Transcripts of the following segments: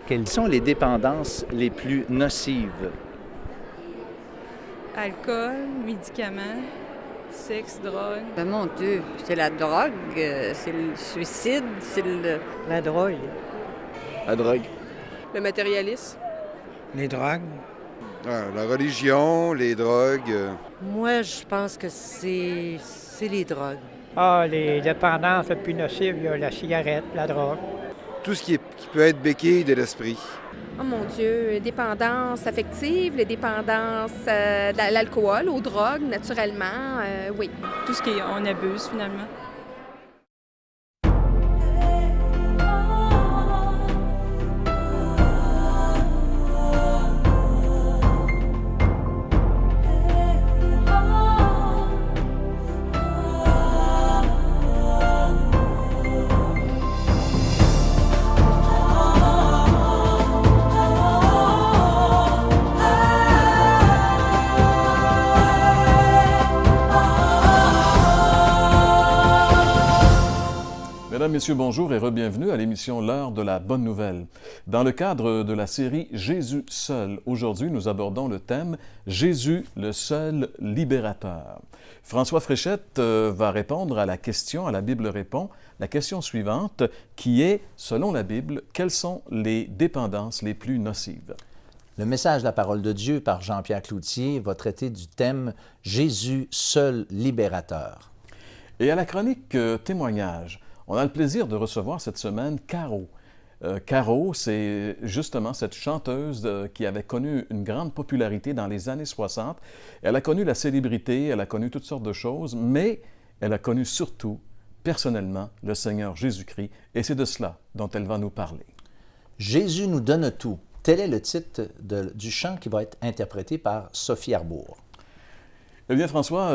Quelles sont les dépendances les plus nocives? Alcool, médicaments, sexe, drogue. Mon Dieu, c'est la drogue, c'est le suicide, c'est le... La drogue. La drogue. Le matérialisme. Les drogues. La religion, les drogues. Moi, je pense que c'est les drogues. Ah, les dépendances les plus nocives, il y a la cigarette, la drogue. Tout ce qui peut être béquille de l'esprit. Oh mon Dieu, les dépendances affectives, les dépendances l'alcool, aux drogues, naturellement, oui. Tout ce qu'on abuse finalement. Mesdames, Messieurs, bonjour et re-bienvenue à l'émission L'heure de la bonne nouvelle. Dans le cadre de la série Jésus seul, aujourd'hui, nous abordons le thème Jésus, le seul libérateur. François Fréchette va répondre à la question, à la Bible répond, la question suivante, qui est, selon la Bible, quelles sont les dépendances les plus nocives? Le message de la parole de Dieu par Jean-Pierre Cloutier va traiter du thème Jésus, seul libérateur. Et à la chronique témoignage, on a le plaisir de recevoir cette semaine Caro. Caro, c'est justement cette chanteuse qui avait connu une grande popularité dans les années 60. Elle a connu la célébrité, elle a connu toutes sortes de choses, mais elle a connu surtout, personnellement, le Seigneur Jésus-Christ, et c'est de cela dont elle va nous parler. Jésus nous donne tout. Tel est le titre du chant qui va être interprété par Sophie Arbour. Eh bien, François,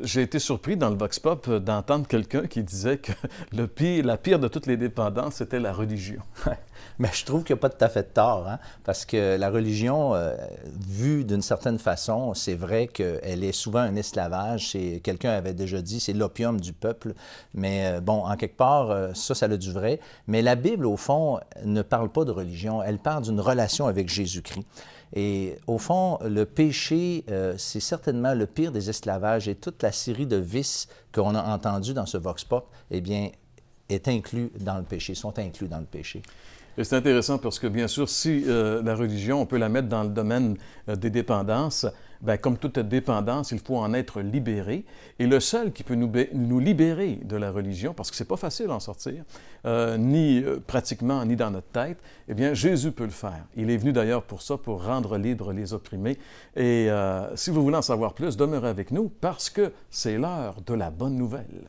j'ai été surpris dans le Vox Pop d'entendre quelqu'un qui disait que la pire de toutes les dépendances, c'était la religion. Mais je trouve qu'il n'y a pas tout à fait de tort, hein? Parce que la religion, vue d'une certaine façon, c'est vrai qu'elle est souvent un esclavage. Quelqu'un avait déjà dit, c'est l'opium du peuple. Mais bon, en quelque part, ça a du vrai. Mais la Bible, au fond, ne parle pas de religion. Elle parle d'une relation avec Jésus-Christ. Et au fond, le péché, c'est certainement le pire des esclavages et toute la série de vices qu'on a entendus dans ce Vox Pop, eh bien, est inclus dans le péché, sont inclus dans le péché. Et c'est intéressant parce que, bien sûr, si la religion, on peut la mettre dans le domaine des dépendances, bien, comme toute dépendance, il faut en être libéré. Et le seul qui peut nous libérer de la religion, parce que c'est pas facile d'en sortir, ni pratiquement, ni dans notre tête, eh bien, Jésus peut le faire. Il est venu d'ailleurs pour ça, pour rendre libres les opprimés. Et si vous voulez en savoir plus, demeurez avec nous parce que c'est l'heure de la bonne nouvelle.